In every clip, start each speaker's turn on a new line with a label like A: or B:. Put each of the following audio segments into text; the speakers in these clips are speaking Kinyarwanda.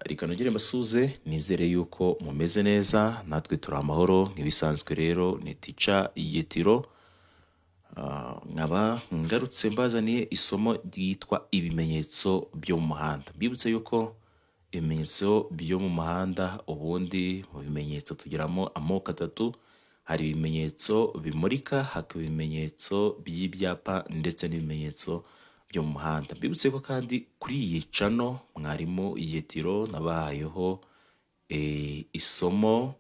A: reka nongere mbasuze nizere yuko mumeze neza natwe turi amahoro nk'ibisanzwe rero ni Teacher Yetiro. Nkaba ngarutse mbazaniye isomo ryitwa ibimenyetso byo mu muhanda. Mbibutse yuko ibimenyetso byo mu muhanda ubundi mu bimenyetso tugiramo amoko atatu. Hari ibimenyetso bimurika, hakaba ibimenyetso by'ibyapa ndetse n'ibimenyetso byo mu muhanda. Mbibutse ko kandi kuri iyi channel mwarimu Yetiro nabahayeho isomo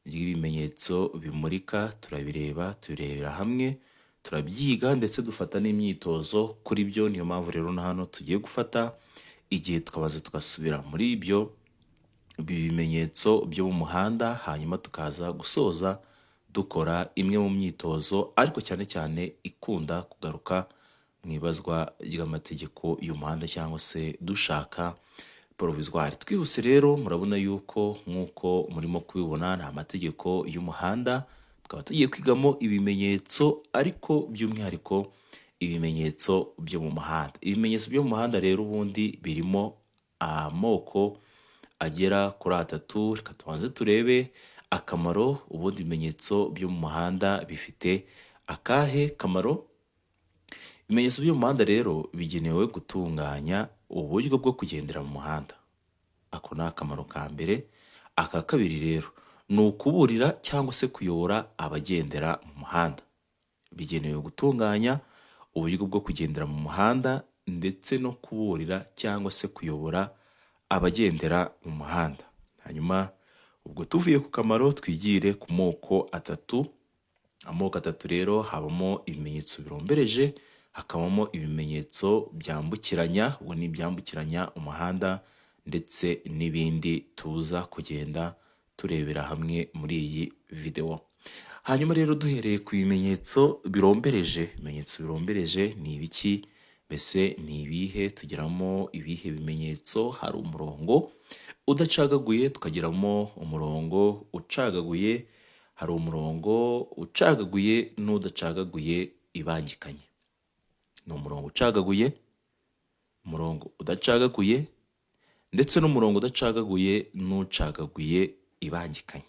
A: ry'ibimenyetso bimurika, tubirebera hamwe, turabyiga ndetse dufata n'imyitozo kuri byo. Niyo mpamvu rero na hano tugiye gufata igihe tukabaza tugasubira muri ibyo bimenyetso byo mu muhanda, hanyuma tukaza gusoza dukora imwe mu myitozo ariko cyane cyane ikunda kugaruka mu ibazwa ry'amategeko y'umuhanda cyangwa se dushaka provisoire. Twihuse rero murabona yuko nk'uko murimo kubibona nta mategeko y'umuhanda, tukaba tugiye kwigamo ibimenyetso ariko by'umwihariko ibimenyetso byo mu muhanda. Ibimenyetso byo mu muhanda rero ubundi birimo amoko agera kuri atatu. Reka tubanze turebe akamaro. Ubundi ibimenyetso byo mu muhanda bifite akahe kamaro? Ibimenyetso byo mu muhanda rero bigenewe gutunganya uburyo bwo kugendera mu muhanda. Ako ni akamaro ka mbere. Aka kabiri rero ni ukuburira cyangwa se kuyobora abagendera mu muhanda. Bigenewe gutunganya uburyo bwo kugendera mu muhanda ndetse no kuburira cyangwa se kuyobora abagendera mu muhanda. Hanyuma ubwo tuvuye ku kamaro twigire ku moko atatu. Amoko atatu rero habamo ibimenyetso birombereje, hakabamo ibimenyetso byambukiranya, ubwo ni ibyambukiranya umuhanda ndetse n'ibindi tuza kugenda turebera hamwe muri iyi video. Hanyuma rero duhereye ku bimenyetso birombereje. Ibimenyetso birombereje ni ibiki? Mbese ni ibihe? Tugiramo ibihe bimenyetso? Hari umurongo udacagaguye, tukagiramo umurongo ucagaguye, hari umurongo ucagaguye n'udacagaguye ibangikanye. Ni umurongo ucagaguye, umurongo udacagaguye ndetse n'umurongo udacagaguye n'ucagaguye ibangikanye.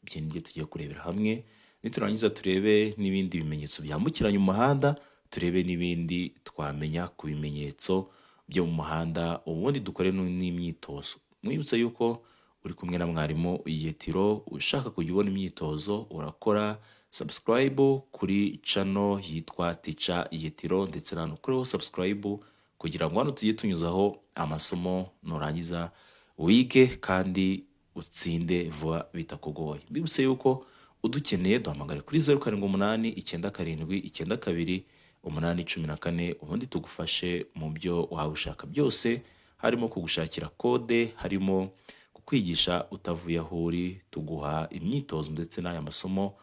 A: Ibyo ni byo tugiye kurebera hamwe. Niturangiza turebe n'ibindi bimenyetso byambukiranya umuhanda, turebe n'ibindi twamenya ku bimenyetso byo mu muhanda, ubundi dukore n'imyitozo. Mwibutse yuko uri kumwe na mwarimu Yetiro. Ushaka kujya ubona imyitozo urakora subscribe kuri channel yitwa Teacher Yetiro, ndetse nanukoreho subscribe kugira ngo hano tujye tunyuzaho amasomo nurangiza wige kandi utsinde vuba bitakugoye. Mbibutse yuko udukeneye duhamagare kuri 0787929814 ubundi tugufashe mu byo waba ushaka byose, harimo kugushakira kode, harimo kukwigisha utavuye aho uri, tuguha imyitozo ndetse n'aya masomo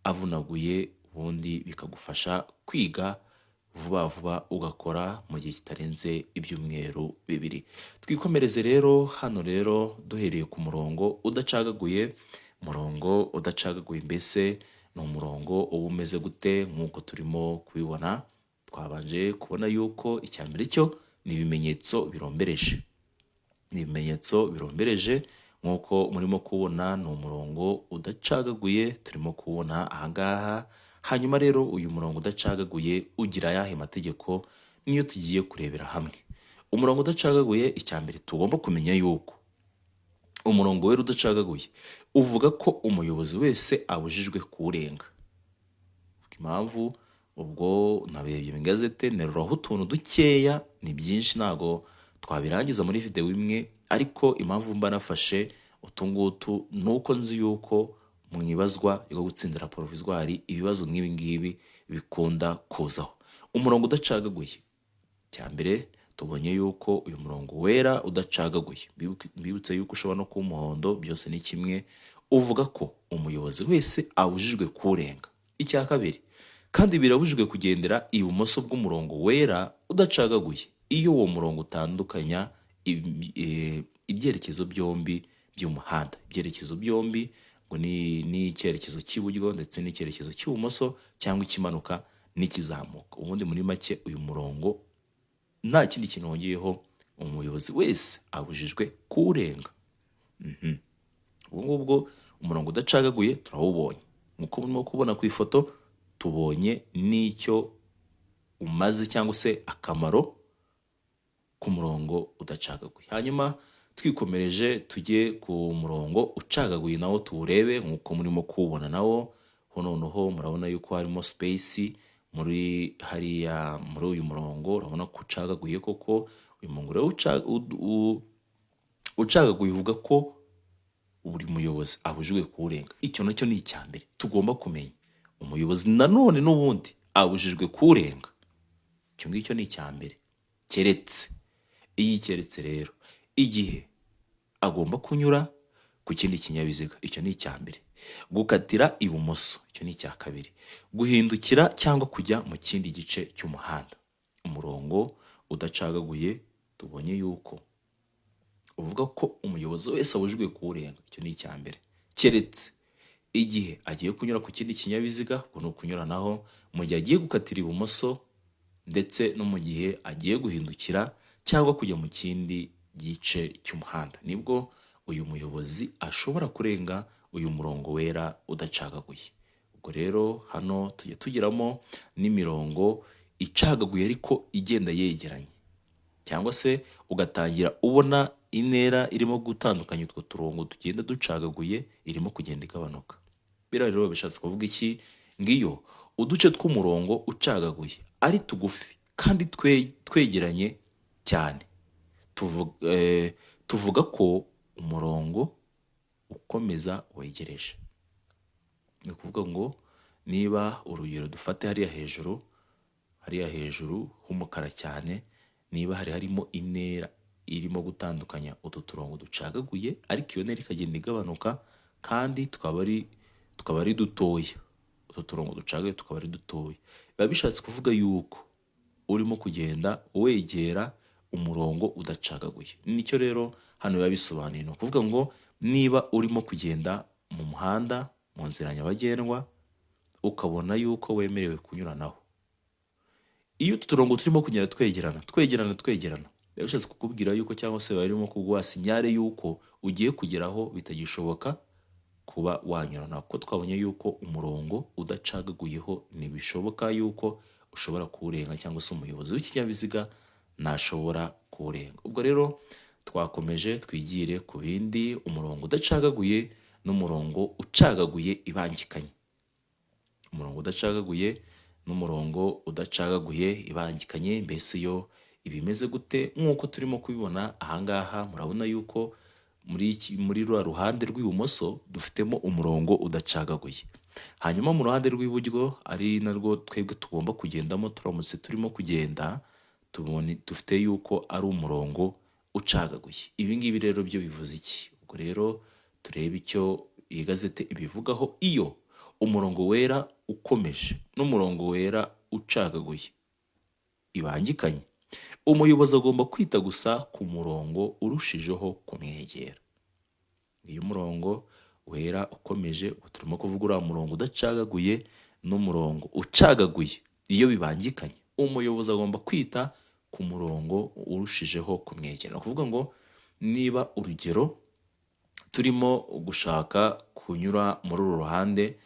A: avunaguye, ubundi bikagufasha kwiga vuba vuba ugakora mu gihe kitarenze ibyumweru 2. Twikomereze rero hano rero duhereye ku murongo udacagaguye. Umurongo udacagaguye mbese ni umurongo uba umeze gute? Nk'uko turimo kubibona, twabanje kubona yuko icya mbere cyo ni ibimenyetso birombereje. Ni ibimenyetso birombereje nk'uko murimo kubona, ni umurongo udacagaguye turimo kubona ahangaha. Hanyuma rero uyu murongo udacagaguye ugira ayahe mategeko? Niyo tugiye kurebera hamwe. Umurongo udacagaguye, icya mbere tugomba kumenya yuko umurongo wera udacagaguye uvuga ko umuyobozi wese abujijwe kuwurenga. Impamvu ubwo nabirebye mu igazete neruraho utuntu dukeya, ni byinshi ntago twabirangiza muri video imwe, ariko impamvu mba nafashe utungutu nuko nzi yuko mu ibazwa yo gutsindira provisoire ibibazo nk'ibi ngibi bikunda kuzaho. Umurongo udacagaguye, cya mbere tubonye yuko uyu murongo wera udacagaguye, mbibutse yuko ushobora no kuba umuhondo, byose ni kimwe, uvuga ko umuyobozi wese abujijwe kuwurenga. Icya kabiri kandi birabujijwe kugendera ibumoso bw'umurongo wera udacagaguye iyo uwo murongo utandukanya ibyerekezo byombi by'umuhanda. Ibyerekezo byombi ngo ni icyerekezo cy'iburyo ndetse n'icyerekezo cy'ibumoso, cyangwa ikimanuka n'ikizamuka. Ubundi muri make uyu murongo nta kindi kintu wongeyeho, umuyobozi wese abujijwe kuwurenga. ubwo ngubwo umurongo udacagaguye turawubonye, nk'uko murimo kubona ku ifoto tubonye n'icyo umaze cyangwa se akamaro k'umurongo udacagaguye. Hanyuma twikomereje tujye ku murongo ucagaguye nawo tuwurebe, nk'uko murimo kuwubona nawo noneho murabona yuko harimo space muri hariya muri uyu murongo, urabona ko ucagaguye koko. Uyu murongo rero ucagaguye uvuga ko buri muyobozi abujijwe kuwurenga. Icyo nacyo ni icya mbere tugomba kumenya, umuyobozi nanone n'ubundi abujijwe kuwurenga. Icyo ngicyo ni icya mbere, keretse rero igihe agomba kunyura ku kindi kinyabiziga. Icyo ni icya mbere. Gukatira ibumoso, icyo ni icya kabiri. Guhindukira cyangwa kujya mu kindi gice cy'umuhanda. Umurongo udacagaguye tubonye yuko uvuga ko umuyobozi wese abujijwe kuwurenga. Icyo ni icya mbere, keretse igihe agiye kunyura ku kindi kinyabiziga, ubwo ni ukunyuranaho mu gihe agiye gukatira ibumoso ndetse no mu gihe agiye guhindukira cyangwa kujya mu kindi gice cy'umuhanda, nibwo uyu muyobozi ashobora kurenga uyu murongo wera udacagaguye. Ubwo rero hano tujya tugiramo n'imirongo icagaguye ariko igenda yegeranye, cyangwa se ugatangira ubona intera irimo gutandukanya utwo turongo tugenda ducagaguye irimo kugenda igabanuka. Biriya rero bishatse kuvuga iki? Ngiyo uduce tw'umurongo ucagaguye ari tugufi kandi twegeranye cyane, tuvuga ko umurongo ukomeza wegereje. Ni ukuvuga ngo niba urugero dufate hariya hejuru h'umukara cyane, niba harimo intera irimo gutandukanya utu turongo ducagaguye, ariko iyo ntera ikagenda igabanuka kandi tukaba ari dutoya, utu turongo ducagaguye tukaba ari dutoya, biba bishatse kuvuga yuko urimo kugenda wegera umurongo udacagaguye. Nicyo rero hano biba bisobanuye. Ni ukuvuga ngo niba urimo kugenda mu muhanda mu nzira nyabagendwa ukabona yuko wemerewe kunyuranaho, iyo utu turongo turimo kugenda twegerana biba bishatse kukubwira yuko, cyangwa se barimo kuguha sinyare yuko ugiye kugeraho bitagishoboka kuba wanyuranaho, kuko twabonye yuko umurongo udacagaguyeho ntibishoboka yuko ushobora kuwurenga, cyangwa se umuyobozi w'ikinyabiziga ntashobora kuwurenga. Ubwo rero twakomeje twigire ku bindi, umurongo udacagaguye n'umurongo ucagaguye ibangikanye. Umurongo udacagaguye n'umurongo udacagaguye ibangikanye, mbese yo ibimeze gute? Nk'uko turimo kubibona ahangaha, murabona yuko muri rwa ruhande rw'ibumoso dufitemo umurongo udacagaguye, hanyuma mu ruhande rw'iburyo ari narwo twebwe tugomba kugendamo turamutse turimo kugenda, dufite yuko ari umurongo ucagaguye. Ibi ngibi rero byo bivuze iki? Ubwo rero turebe icyo iyi gazete ibivugaho. Iyo umurongo wera ukomeje n'umurongo wera ucagaguye ibangikanye, umuyobozi agomba kwita gusa ku murongo urushijeho kumwegera. Iyo umurongo wera ukomeje, turimo kuvuga uriya murongo udacagaguye n'umurongo ucagaguye, iyo bibangikanye umuyobozi agomba kwita ku murongo urushijeho kumwegera. Ni ukuvuga ngo niba urugero turimo gushaka kunyura muri uru ruhande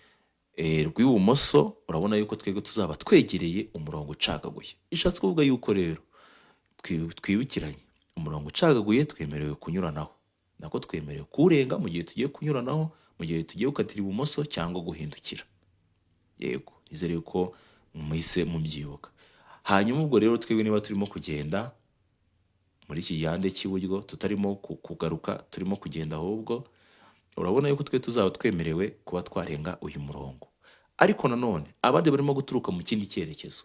A: rw'ibumoso, urabona yuko twebwe tuzaba twegereye umurongo ucagaguye. Bishatse kuvuga yuko rero twibukiranye, umurongo ucagaguye twemerewe kunyuranaho, nako twemerewe kuwurenga mu gihe tugiye kunyuranaho, mu gihe tugiye gukatira ibumoso cyangwa guhindukira. Yego, nizere yuko muhise mubyibuka. Hanyuma ubwo rero twebwe niba turimo kugenda muri iki gihande cy'iburyo, tutarimo kugaruka, turimo kugenda ahubwo, urabona yuko twe tuzaba twemerewe kuba twarenga uyu murongo. Ariko nanone abandi barimo guturuka mu kindi cyerekezo,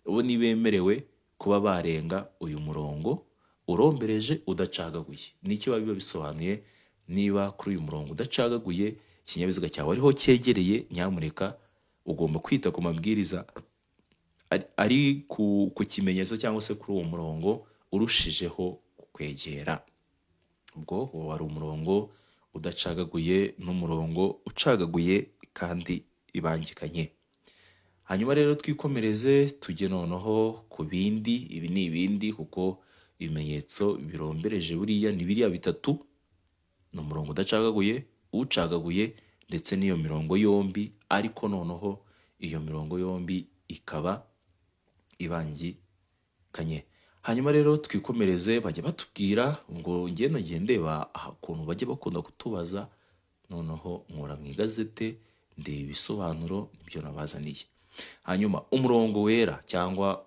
A: ubu nibemerewe kuba barenga uyu murongo urombereje udacagaguye. Nicyo biba bisobanuye. Niba kuri uyu murongo udacagaguye ikinyabiziga cyawe ariho cyegereye, nyamuneka ugomba kwita ku mabwiriza ari ku kimenyetso cyangwa se kuri uwo murongo urushijeho kwegera. Ubwo uwo wari umurongo udacagaguye n'umurongo ucagaguye kandi ibangikanye. Hanyuma rero twikomereze tujye noneho ku bindi. Ibi ni ibindi kuko ibimenyetso birombereje buriya ni biriya bitatu, ni umurongo udacagaguye, ucagaguye ndetse n'iyo mirongo yombi, ariko noneho iyo mirongo yombi ikaba ibangikanye. Hanyuma rero twikomereze, bajya batubwira ngo njye nagiye ndeba ukuntu bajya bakunda kutubaza, noneho nkora mu igazete ndeba ibisobanuro nibyo nabazaniye. Hanyuma umurongo wera cyangwa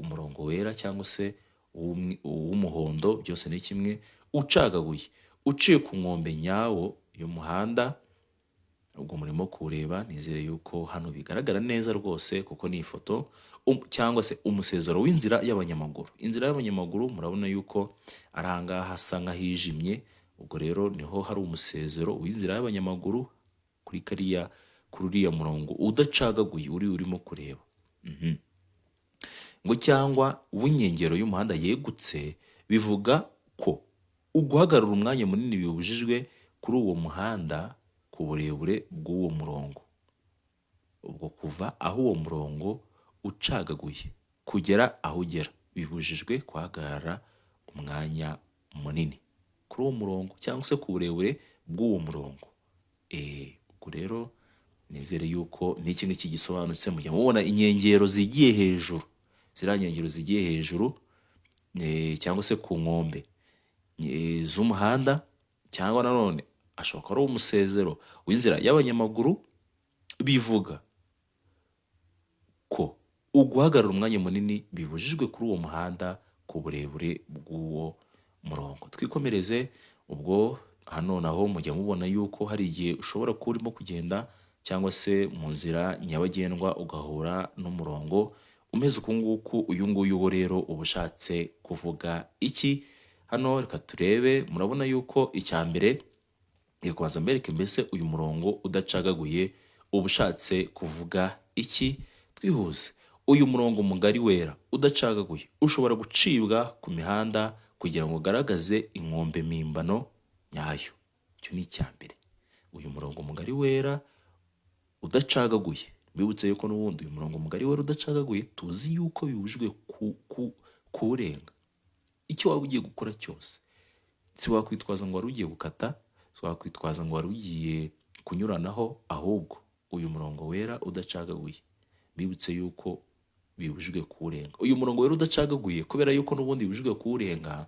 A: umurongo wera cyangwa se uw'umuhondo, byose ni kimwe, ucagaguye uciye ku nkombe nyawo y'umuhanda. Ubwo murimo kureba, nizere yuko hano bigaragara neza rwose kuko ni ifoto, cyangwa se umusezero w'inzira y'abanyamaguru. Inzira y'abanyamaguru murabona yuko ari ahangaha hasa nk'ahijimye, ubwo rero niho hari umusezero w'inzira y'abanyamaguru kuri uriya murongo udacagaguye urimo kureba. Ngo cyangwa w'inkengero y'umuhanda yegutse, bivuga ko uguhagarara umwanya munini bibujijwe kuri uwo muhanda ku burebure bw'uwo murongo. Ubwo kuva aho uwo murongo ucagaguye kugera aho ugera, bibujijwe guhagarara umwanya munini kuri uwo murongo cyangwa se ku burebure bw'uwo murongo. Ubwo rero nizere yuko n'iki ngiki gisobanutse. Mujya mubona inkengero zigiye hejuru, ziriya nkengero zigiye hejuru cyangwa se ku nkombe z'umuhanda, cyangwa nanone ashobora kuba ari umusezero w'inzira y'abanyamaguru, bivuga ko uguhagarara umwanya munini bibujijwe kuri uwo muhanda ku burebure bw'uwo murongo. Twikomereze. Ubwo hano naho mujya mubona yuko hari igihe ushobora kuba urimo kugenda cyangwa se mu nzira nyabagendwa ugahura n'umurongo umeze uku nguku. Uyu nguyu wo rero uba ushatse kuvuga iki? Hano reka turebe. Murabona yuko icya mbere kubanza mbereke mbese uyu murongo udacagaguye uba ushatse kuvuga iki. Twihuze. Uyu murongo mugari wera udacagaguye ushobora gucibwa ku mihanda kugira ngo ugaragaze inkombe mpimbano nyayo. Icyo ni icya mbere. Uyu murongo mugari wera udacagaguye, mbibutse yuko n'ubundi uyu murongo mugari wera udacagaguye tuzi yuko bibujijwe kuwurenga. Icyo waba ugiye gukora cyose, si wakwitwaza ngo wari ugiye gukata, si wakwitwaza ngo wari ugiye kunyuranaho, ahubwo uyu murongo wera udacagaguye bibutse yuko bibujijwe kuwurenga. Uyu murongo wera udacagaguye kubera yuko n'ubundi bibujijwe kuwurenga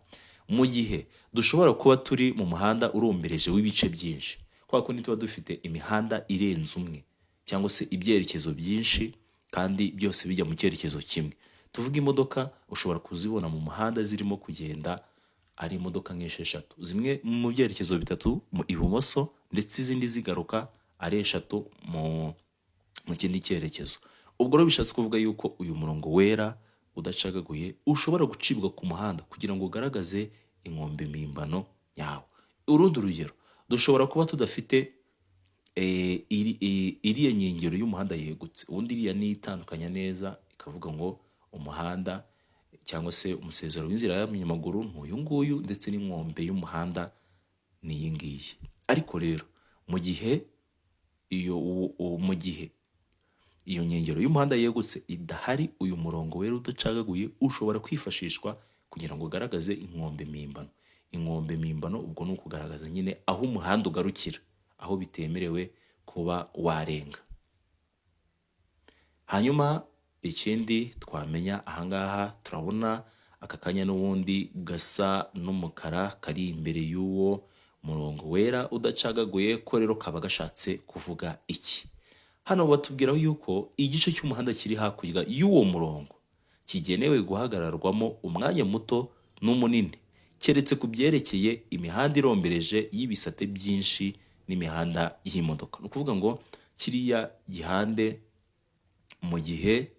A: mu gihe dushobora kuba turi mu muhanda urombereje w'ibice byinshi, kubera ko tuba dufite imihanda irenze umwe cyangwa se ibyerekezo byinshi kandi byose bijya mu cyerekezo kimwe. Tuvuga imodoka ushobora kuzibona mu muhanda zirimo kugenda ari imodoka nk'esheshatu, zimwe mu byerekezo bitatu mu ibumoso ndetse izindi zigaruka ari eshatu mu kindi cyerekezo. Ubwo rero bishatse kuvuga yuko uyu murongo wera udacagaguye ushobora gucibwa ku muhanda kugira ngo ugaragaze inkombe mpimbano yawo. Urundi rugero, dushobora kuba tudafite iriya nkengero y'umuhanda yegutse, ubundi iriya ni itandukanya neza ikavuga ngo umuhanda cyangwa se umusezero w'inzira y'abanyamaguru ni uyu nguyu ndetse n'inkombe y'umuhanda ni iyi ngiyi. Ariko rero mu gihe iyo nkengero y'umuhanda yegutse idahari, uyu murongo wera udacagaguye ushobora kwifashishwa kugira ngo ugaragaze inkombe mpimbano. Inkombe mpimbano ubwo ni ukugaragaza nyine aho umuhanda ugarukira, aho bitemerewe kuba warenga. Hanyuma ikindi twamenya ahangaha, turabona aka kanya n'ubundi gasa n'umukara kari imbere y'uwo murongo wera udacagaguye, ko rero kaba gashatse kuvuga iki? Hano batubwiraho yuko igice cy'umuhanda kiri hakurya y'uwo murongo kigenewe guhagararwamo umwanya muto n'umunini, keretse ku byerekeye imihanda irombereje y'ibisate byinshi n'imihanda y'imodoka. Ni ukuvuga ngo kiriya gihande, mu gihe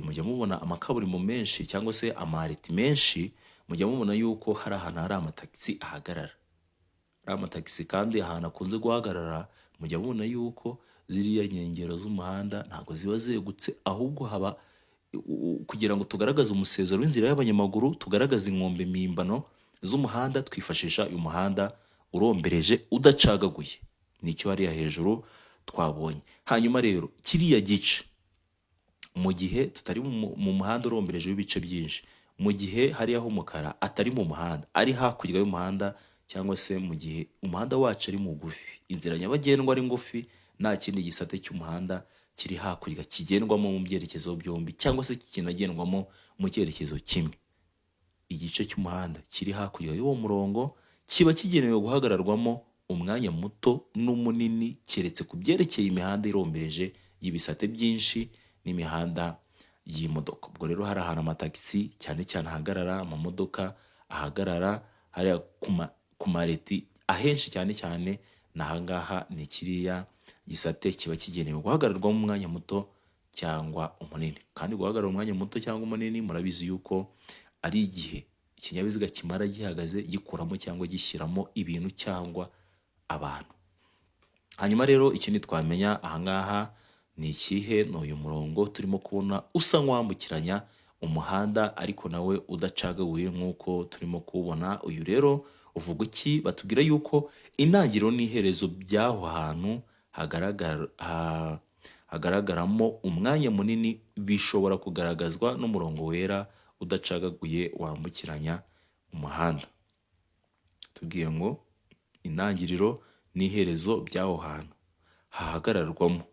A: mujya mubona amakaburimbo menshi cyangwa se amareti menshi, mujya mubona yuko hari ahantu hari amatagisi ahagarara. Ari amatagisi kandi ahantu akunze guhagarara, mujya mubona yuko ziriya nkengero z'umuhanda ntabwo ziba zegutse, ahubwo haba kugira ngo tugaragaze umusezero w'inzira y'abanyamaguru, tugaragaze inkombe mpimbano z'umuhanda, twifashisha uyu muhanda urombereje udacagaguye. Nicyo hariya hejuru twabonye. Hanyuma rero kiriya gice, mu gihe tutari mu muhanda urombereje w'ibice byinshi, mu gihe hariya h'umukara atari mu muhanda, ari hakurya y'umuhanda, cyangwa se mu gihe umuhanda wacu ari mugufi, inzira nyabagendwa ari ngufi, nta kindi gisate cy'umuhanda kiri hakurya kigendwamo mu byerekezo byombi, cyangwa se kinagendwamo mu cyerekezo kimwe. Igice cy'umuhanda kiri hakurya y'uwo murongo kiba kigenewe guhagararwamo umwanya muto n'umunini, keretse ku byerekeye imihanda irombereje y'ibisate byinshi n'imihanda y'imodoka. Ubwo rero hari ahantu amatagisi cyane cyane ahagarara, amamodoka ahagarara hariya ku mareti ahenshi cyane cyane ni ahangaha, ni kiriya gisate kiba kigenewe guhagararwamo umwanya muto cyangwa umunini. Kandi guhagarara umwanya muto cyangwa umunini murabizi yuko ari igihe ikinyabiziga kimara gihagaze gikuramo cyangwa gishyiramo ibintu cyangwa abantu. Hanyuma rero ikindi twamenya ahangaha ni ikihe? Ni uyu murongo turimo kubona usa nk'uwambukiranya umuhanda ariko nawe udacagaguye nk'uko turimo kuwubona. Uyu rero uvuga iki? Batubwira yuko intangiriro n'iherezo by'aho hantu hagaragaramo umwanya munini bishobora kugaragazwa n'umurongo wera udacagaguye wambukiranya umuhanda. Tubwiye ngo intangiriro n'iherezo by'aho hantu hahagararwamo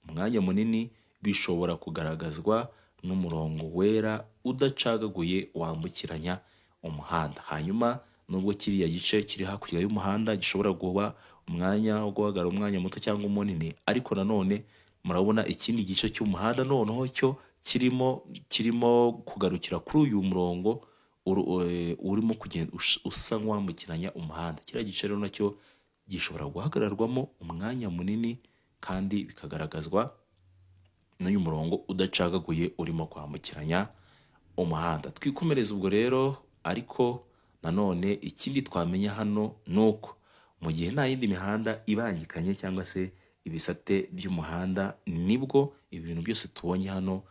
A: umwanya munini bishobora kugaragazwa n'umurongo wera udacagaguye wambukiranya umuhanda. Hanyuma nubwo kiriya gice kiri hakurya y'umuhanda gishobora kuba umwanya wo guhagarara umwanya muto cyangwa umunini, ariko nanone murabona ikindi gice cy'umuhanda noneho cyo kirimo kugarukira kuri uyu murongo urimo kugenda usa nk'uwambukiranya umuhanda. Kiriya gice rero nacyo gishobora guhagararwamo umwanya munini kandi bikagaragazwa n'uyu murongo udacagaguye urimo kwambukiranya umuhanda. Twikomereza ubwo rero, ariko nanone ikindi twamenya hano ni uko mu gihe nta yindi mihanda ibangikanye cyangwa se ibisate by'umuhanda, nibwo ibintu byose tubonye hano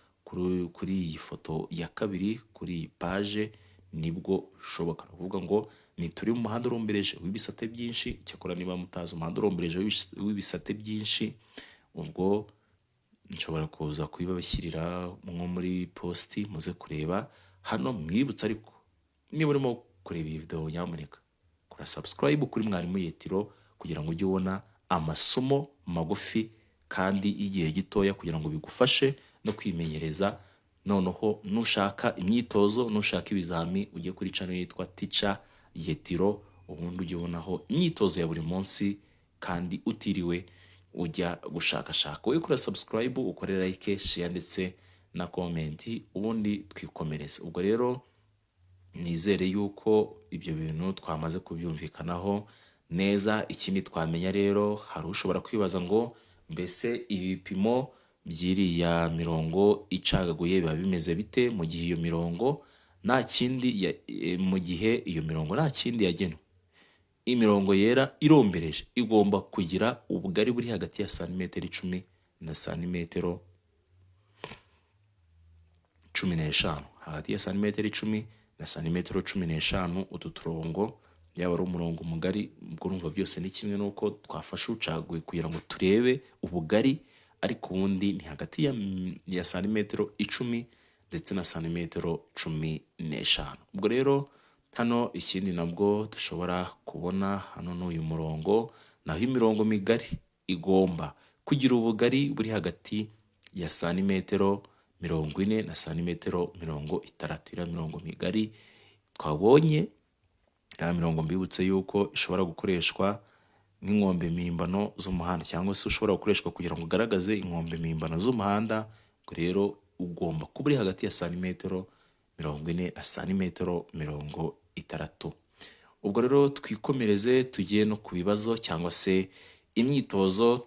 A: kuri iyi foto ya kabiri kuri iyi paje nibwo bishoboka. Kuvuga ngo turi mu muhanda urombereje w'ibisate byinshi. Cyakora niba mutazi umuhanda urombereje w'ibisate byinshi, ubwo nshobora kuza kubibashyirira nko muri posti muze kureba hano. Mwibutsa ariko niba urimo kureba iyi video, nyamuneka kora subscribe kuri Mwarimu Yetiro kugira ngo ujye ubona amasomo magufi kandi y'igihe gitoya, kugira ngo bigufashe no kwimenyereza. Noneho nushaka imyitozo, nushaka ibizami, ujye kuri channel yitwa Teacher Yetiro, ubundi ujye ubonaho imyitozo ya buri munsi kandi utiriwe ujya gushakashaka. Wowe kora subscribe, ukore like, share ndetse na comment, ubundi twikomereza. Ubwo rero nizere yuko ibyo bintu twamaze kubyumvikanaho neza. Ikindi twamenya rero, hari ushobora kwibaza ngo mbese ibipimo by'iriya mirongo icagaguye biba bimeze bite mu gihe iyo mirongo nta kindi yagenwe. Imirongo yera irombereje igomba kugira ubugari buri hagati ya santimetero 10 na santimetero 15. Hagati ya santimetero 10 na santimetero 15 utu turongo, yaba ari umurongo mugari, ubwo urumva byose ni kimwe nuko twafashe ucaguye kugira ngo turebe ubugari, ariko ubundi ni hagati ya santimetero 10 ndetse na santimetero 15. Ubwo rero hano ikindi nabwo dushobora kubona hano n'uyu murongo, naho imirongo migari igomba kugira ubugari buri hagati ya santimetero 40 na santimetero 60. Iriya mirongo migari twabonye, iriya mirongo mbibutse yuko ishobora gukoreshwa nk'inkombe mpimbano z'umuhanda, cyangwa se ushobora gukoreshwa kugira ngo ugaragaze inkombe mpimbano z'umuhanda. Ubwo rero ugomba kuba uri hagati ya santimetero 40 na santimetero 60. Ubwo rero twikomereze tugiye no ku bibazo cyangwa se imyitozo,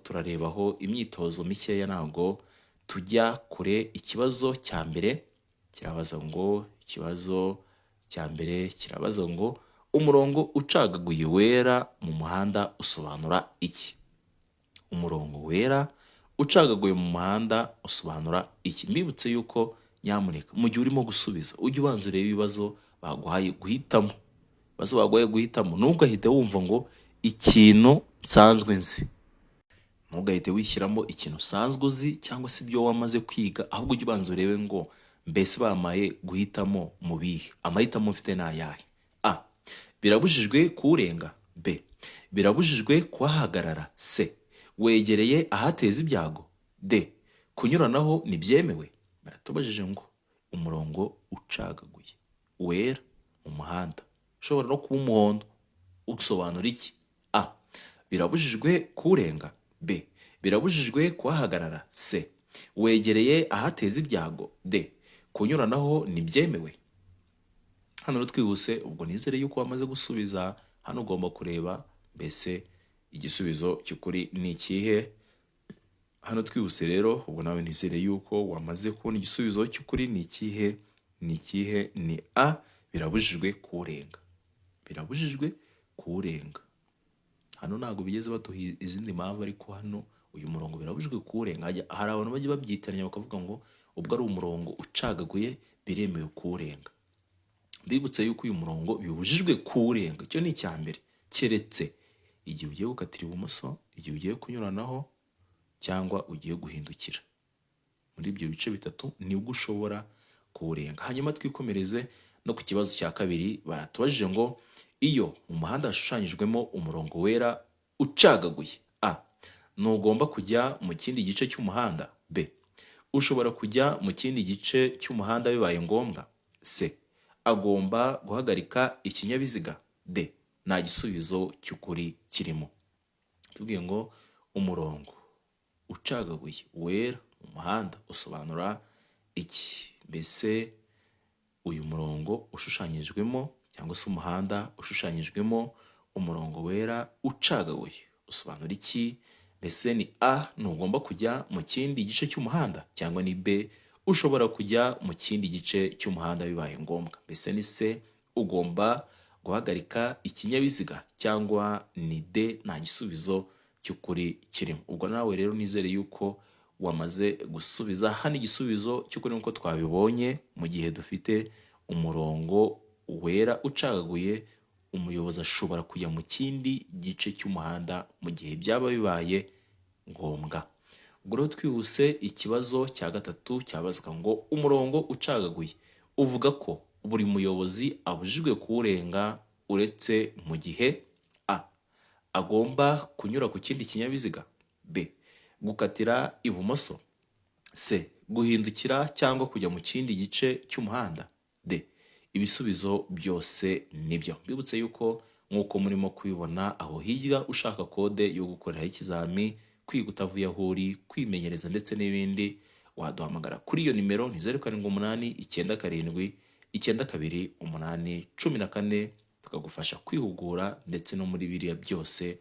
A: turarebaho imyitozo mikeya, ntabwo tujya kure. Ikibazo cya mbere kirabaza ngo umurongo ucagaguye wera mu muhanda usobanura iki? Umurongo wera ucagaguye mu muhanda usobanura iki? Mbibutse yuko nyamuneka mu gihe urimo gusubiza ujye ubanza urebe ibibazo baguhaye guhitamo, ntugahite wumva ngo ikintu nsanzwe nzi, ntugahite wishyiramo ikintu usanzwe uzi cyangwa se ibyo wamaze kwiga, ahubwo ujye ubanza urebe ngo mbese bamaye guhitamo mu bihe? Amahitamo mfite ni ayahe? A. Birabujijwe kuwurenga. B. Birabujijwe kuhahagarara. C. Wegereye ahateza ibyago. D. Kunyuranaho ntibyemewe. Baratubajije ngo umurongo ucagaguye wera mu muhanda ushobora no kuba umuhondo usobanura iki? A. Birabujijwe kuwurenga. B. Birabujijwe kuhahagarara. C. Wegereye ahateza ibyago. D. Kunyuranaho ntibyemewe. Hano rero twihuse, ubwo nizere yuko wamaze gusubiza. Hano ugomba kureba mbese igisubizo cy'ukuri ni ikihe. Hano twihuse rero, ubwo nawe nizere yuko wamaze kubona igisubizo cy'ukuri ni ikihe. Ni A. Birabujijwe kuwurenga. Birabujijwe kuwurenga. Hano ntabwo bigeze baduha izindi mpamvu, ariko hano uyu murongo birabujijwe kuwurenga. Hari abantu bajya babyitiranya bakavuga ngo ubwo ari umurongo ucagaguye biremewe kuwurenga. Mbibutse yuko uyu murongo bibujijwe kuwurenga. Icyo ni icya mbere, keretse igihe ugiye gukatira ibumoso, igihe ugiye kunyuranaho, cyangwa ugiye guhindukira. Muri ibyo bice bitatu nibwo ushobora kuwurenga. Hanyuma twikomereze no ku kibazo cya kabiri. Baratubajije ngo iyo mu muhanda hashushanyijwemo umurongo wera ucagaguye, A. Ntugomba kujya mu kindi gice cy'umuhanda. B. Ushobora kujya mu kindi gice cy'umuhanda bibaye ngombwa. C. Agomba guhagarika ikinyabiziga. D. Nta gisubizo cy'ukuri kirimo. Tubwiye ngo umurongo ucagaguye wera mu muhanda usobanura iki? Mbese uyu murongo ushushanyijwemo cyangwa se umuhanda ushushanyijwemo umurongo wera ucagaguye usobanura iki? Mbese ni A. Ntugomba kujya mu kindi gice cy'umuhanda, cyangwa ni B. Ushobora kujya mu kindi gice cy'umuhanda bibaye ngombwa. Mbese ni C. Ugomba guhagarika ikinyabiziga, cyangwa ni D. Nta gisubizo cy'ukuri kirimo. Ubwo nawe rero nizere yuko wamaze gusubiza. Hano igisubizo cy'ukuri nk'uko twabibonye, mu gihe dufite umurongo wera ucagaguye, umuyobozi ashobora kujya mu kindi gice cy'umuhanda mu gihe byaba bibaye ngombwa. Ubwo rero twihuse, ikibazo cya gatatu cyabazwa ngo umurongo ucagaguye uvuga ko buri muyobozi abujijwe kuwurenga uretse mu gihe A. Agomba kunyura ku kindi kinyabiziga. B. Gukatira ibumoso. C. Guhindukira cyangwa kujya mu kindi gice cy'umuhanda. D. Ibisubizo byose nibyo. Mbibutse yuko nk'uko murimo kubibona aho hirya, ushaka kode yo gukoreraho ikizami, kwiga utavuye aho uri, kwimenyereza ndetse n'ibindi, waduhamagara kuri iyo nimero ni 0787928214, tukagufasha kwihugura ndetse no muri biriya byose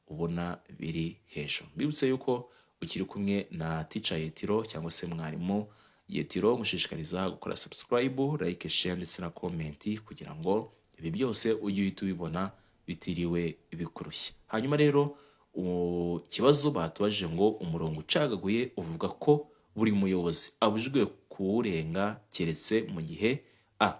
A: ubona biri hejuru. Mbibutse yuko ukiri kumwe na Teacher Yetiro cyangwa se mwarimu Yetiro, ngushishikariza gukora subscribe, like, share ndetse na comment kugira ngo ibi byose ujye uhita ubibona bitiriwe bikurushya. Hanyuma rero ikibazo batubajije ngo umurongo ucagaguye uvuga ko buri muyobozi abujijwe kuwurenga keretse mu gihe A.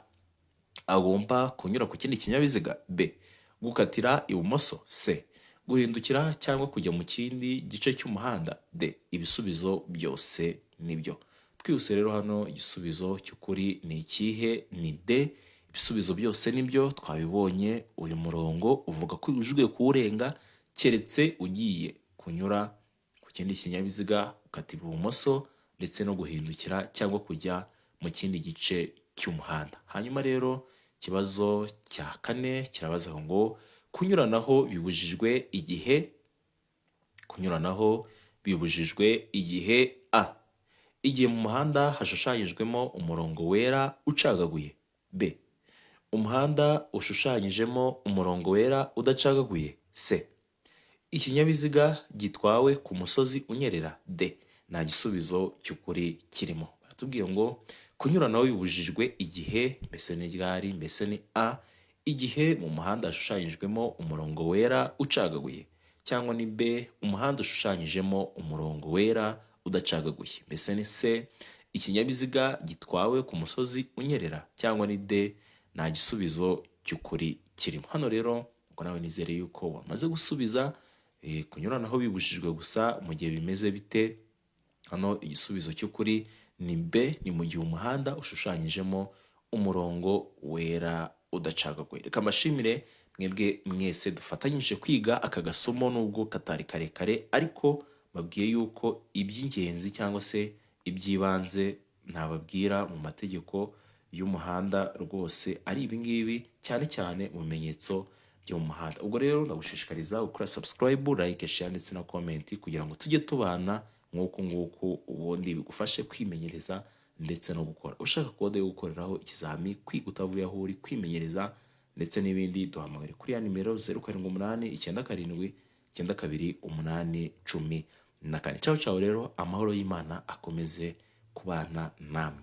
A: Agomba kunyura ku kindi kinyabiziga. B. Gukatira ibumoso. C. Guhindukira cyangwa kujya mu kindi gice cy'umuhanda. D. Ibisubizo byose nibyo. Twihuse rero, hano igisubizo cy'ukuri ni ikihe? Ni D. Ibisubizo byose nibyo. Twabibonye, uyu murongo uvuga ko ubujijwe kuwurenga keretse ugiye kunyura ku kindi kinyabiziga, gukatira ibumoso ndetse no guhindukira cyangwa kujya mu kindi gice cy'umuhanda. Hanyuma rero ikibazo cya kane kirabaza ngo kunyuranaho bibujijwe igihe. Kunyuranaho bibujijwe igihe A. Igihe mu muhanda hashushanyijwemo umurongo wera ucagaguye. B. Umuhanda ushushanyijemo umurongo wera udacagaguye. C. Ikinyabiziga gitwawe ku musozi unyerera. D. Nta gisubizo cy'ukuri kirimo. Baratubwiye ngo kunyuranaho bibujijwe igihe, mbese ni ryari? Mbese ni A. Igihe mu muhanda hashushanyijwemo umurongo wera ucagaguye, cyangwa ni B. Umuhanda ushushanyijemo umurongo wera udacagaguye, mbese ni C. Ikinyabiziga gitwawe ku musozi unyerera, cyangwa ni D. Nta gisubizo cy'ukuri kirimo. Hano rero ubwo nawe nizere yuko wamaze gusubiza. Kunyuranaho bibujijwe gusa mu gihe bimeze bite? Hano igisubizo cy'ukuri ni B, ni mu gihe umuhanda ushushanyijemo umurongo wera udacagaguye. Reka mbashimire mwebwe mwese dufatanyije kwiga aka gasomo nubwo katari karekare, ariko babwiye yuko iby'ingenzi cyangwa se iby'ibanze ntababwira mu mategeko y'umuhanda rwose ari ibingibi, cyane cyane mu bimenyetso byo mu muhanda. Ubwo rero ndagushishikariza gukora subscribe, like, share ndetse na comment kugira ngo tujye tubana nk'uku nguku, ubundi bigufashe kwimenyereza ndetse no gukora. Ushaka kode yo gukoreraho ikizami, kwiga utavuye aho uri, kwimenyereza ndetse n'ibindi, duhamagare kuri ya nimero 0788929814. Ciao ciao rero, amahoro y'Imana akomeze kubana namwe.